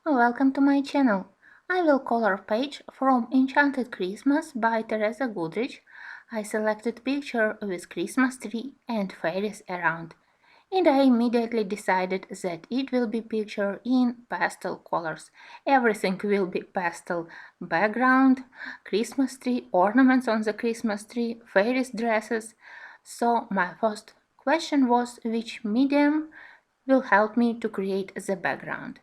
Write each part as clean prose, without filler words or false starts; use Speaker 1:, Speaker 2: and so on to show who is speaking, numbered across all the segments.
Speaker 1: Welcome to my channel. I will color page from Enchanted Christmas by Teresa Goodrich. I selected picture with Christmas tree and fairies around, and I immediately decided that it will be picture in pastel colors. Everything will be pastel: background, Christmas tree, ornaments on the Christmas tree, fairies dresses. So my first question was which medium will help me to create the background.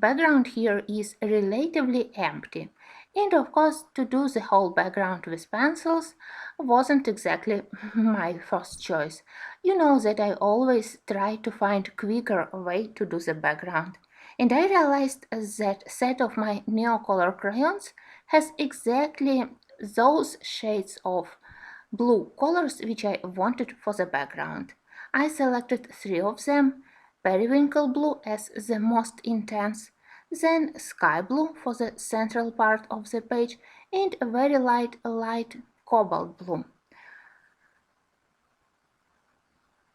Speaker 1: Background here is relatively empty, and of course to do the whole background with pencils wasn't exactly my first choice. You know that I always try to find quicker way to do the background, and I realized that set of my Neocolor crayons has exactly those shades of blue colors which I wanted for the background. I selected three of them: periwinkle blue as the most intense, then sky blue for the central part of the page, and a very light cobalt blue.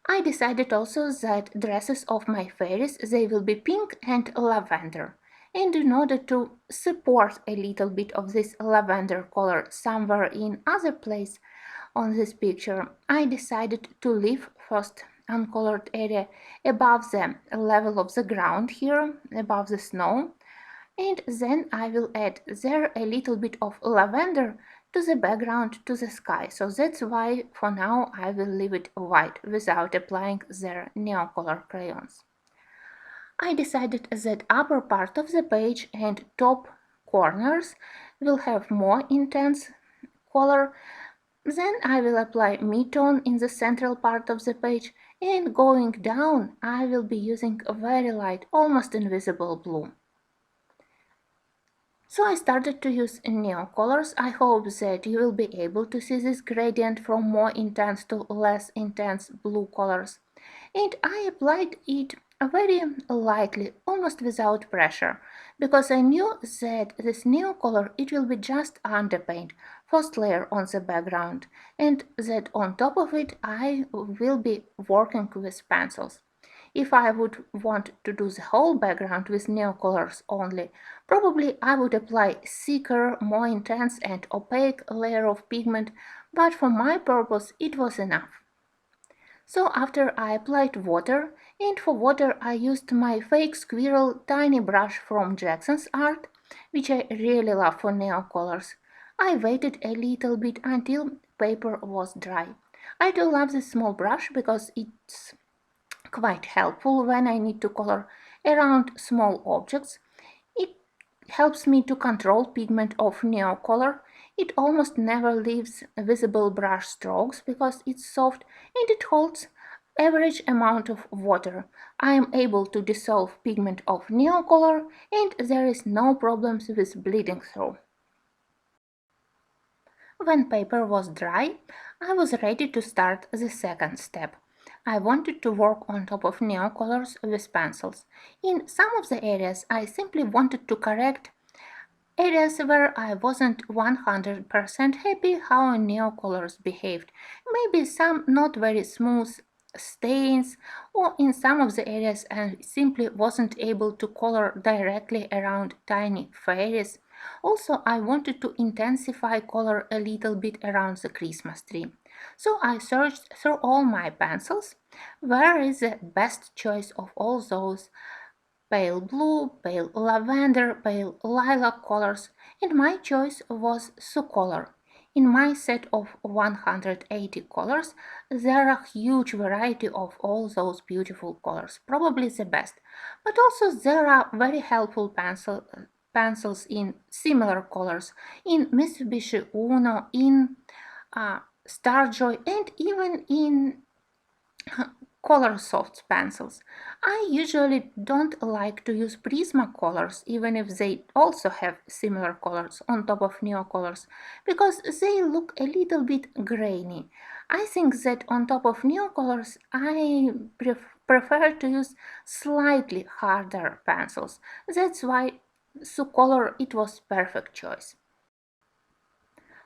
Speaker 1: I decided also that dresses of my fairies, they will be pink and lavender. And in order to support a little bit of this lavender color somewhere in other place on this picture, I decided to leave first uncolored area above the level of the ground here, above the snow, and then I will add there a little bit of lavender to the background, to the sky. So that's why for now I will leave it white without applying their Neocolor crayons. I decided that upper part of the page and top corners will have more intense color. Then I will apply mid-tone in the central part of the page, and going down I will be using a very light, almost invisible blue. So I started to use neon colors. I hope that you will be able to see this gradient from more intense to less intense blue colors. And I applied it very lightly, almost without pressure, because I knew that this neon color, it will be just underpaint, first layer on the background, and that on top of it I will be working with pencils. If I would want to do the whole background with neocolors only, probably I would apply thicker, more intense and opaque layer of pigment, but for my purpose it was enough. So after I applied water, and for water I used my fake squirrel tiny brush from Jackson's Art, which I really love for neocolors. I waited a little bit until paper was dry. I do love this small brush because it's quite helpful when I need to color around small objects. It helps me to control pigment of neocolor. It almost never leaves visible brush strokes because it's soft and it holds average amount of water. I am able to dissolve pigment of neocolor and there is no problems with bleeding through. When paper was dry, I was ready to start the second step. I wanted to work on top of neocolors with pencils. In some of the areas I simply wanted to correct areas where I wasn't 100% happy how neocolors behaved. Maybe some not very smooth stains, or in some of the areas I simply wasn't able to color directly around tiny fairies. Also, I wanted to intensify color a little bit around the Christmas tree. So I searched through all my pencils where is the best choice of all those pale blue, pale lavender, pale lilac colors, and my choice was Sucolor. In my set of 180 colors, there are a huge variety of all those beautiful colors, probably the best. But also there are very helpful pencils in similar colors, in Mitsubishi Uno, in Starjoy, and even in color soft pencils. I usually don't like to use Prismacolors even if they also have similar colors on top of neocolors because they look a little bit grainy. I think that on top of neocolors I prefer to use slightly harder pencils. That's why Sucolor it was perfect choice.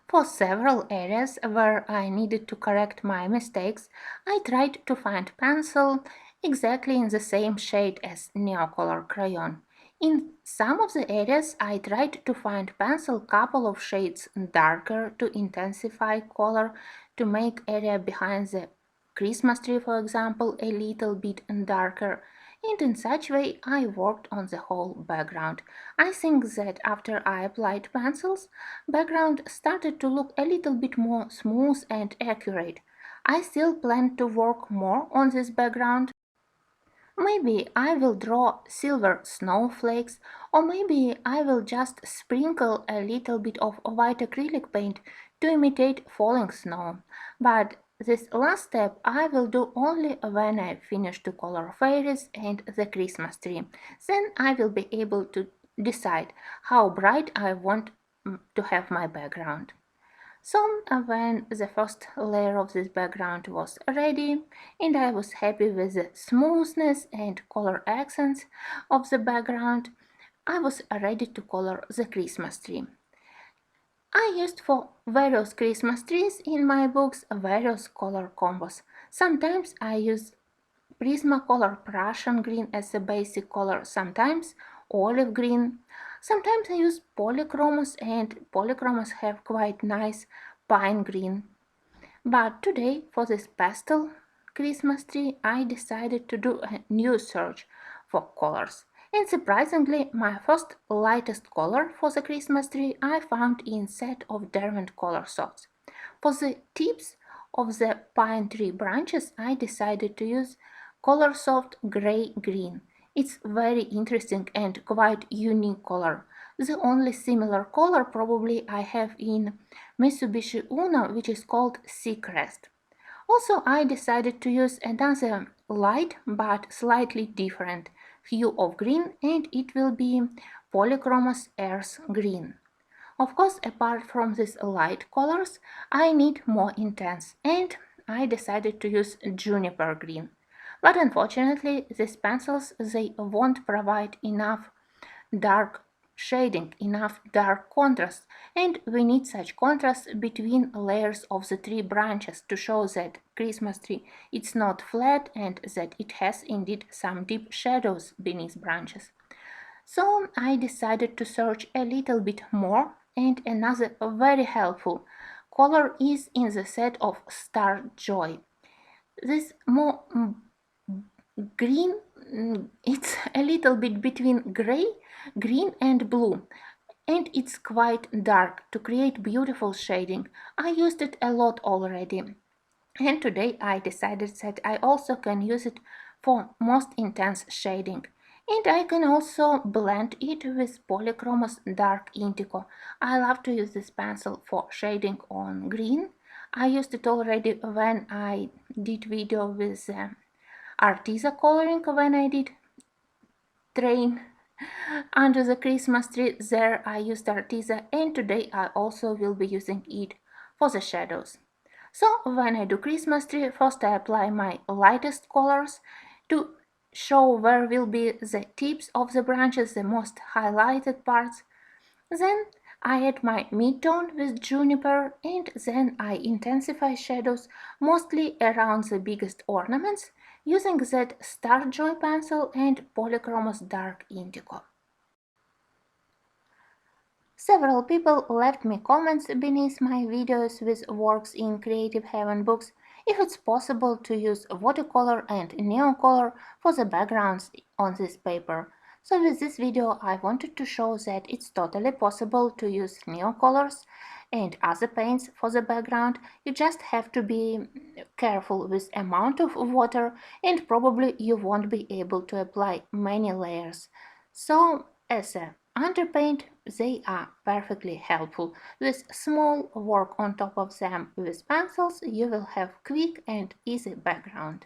Speaker 1: For several areas where I needed to correct my mistakes, I tried to find pencil exactly in the same shade as Neocolor crayon. In some of the areas I tried to find pencil couple of shades darker to intensify color, to make area behind the Christmas tree, for example, a little bit darker, and in such way I worked on the whole background. I think that after I applied pencils, background started to look a little bit more smooth and accurate. I still plan to work more on this background. Maybe I will draw silver snowflakes, or maybe I will just sprinkle a little bit of white acrylic paint to imitate falling snow. But this last step I will do only when I finish to color fairies and the Christmas tree. Then I will be able to decide how bright I want to have my background. So when the first layer of this background was ready and I was happy with the smoothness and color accents of the background, I was ready to color the Christmas tree. I used for various Christmas trees in my books various color combos. Sometimes I use Prismacolor Prussian green as a basic color, sometimes olive green. Sometimes I use polychromos, and polychromos have quite nice pine green. But today, for this pastel Christmas tree, I decided to do a new search for colors. And surprisingly, my first lightest color for the Christmas tree I found in set of Derwent color salts. For the tips of the pine tree branches, I decided to use Color Soft Gray Green. It's very interesting and quite unique color. The only similar color probably I have in Mitsubishi Uno, which is called Seacrest. Also, I decided to use another light but slightly different hue of green, and it will be Polychromos Earth Green. Of course, apart from these light colors, I need more intense, and I decided to use juniper green. But unfortunately, these pencils they won't provide enough dark shading, enough dark contrast, and we need such contrast between layers of the tree branches to show that Christmas tree it's not flat and that it has indeed some deep shadows beneath branches. So I decided to search a little bit more, and another very helpful color is in the set of Star Joy. This more green, it's a little bit between gray, green and blue, and it's quite dark to create beautiful shading. I used it a lot already, and today I decided that I also can use it for most intense shading. And I can also blend it with Polychromos Dark Indigo. I love to use this pencil for shading on green. I used it already when I did video with Artisa coloring, when I did train under the Christmas tree. There I used Artisa, and today I also will be using it for the shadows. So when I do Christmas tree, first I apply my lightest colors to show where will be the tips of the branches, the most highlighted parts. Then I add my mid-tone with juniper, and then I intensify shadows mostly around the biggest ornaments using that Starjoy pencil and Polychromos Dark Indigo. Several people left me comments beneath my videos with works in Creative Haven books if it's possible to use watercolor and neon color for the backgrounds on this paper. So with this video I wanted to show that it's totally possible to use neon colors and other paints for the background. You just have to be careful with amount of water, and probably you won't be able to apply many layers. So as a underpaint, they are perfectly helpful. With small work on top of them with pencils, you will have quick and easy background.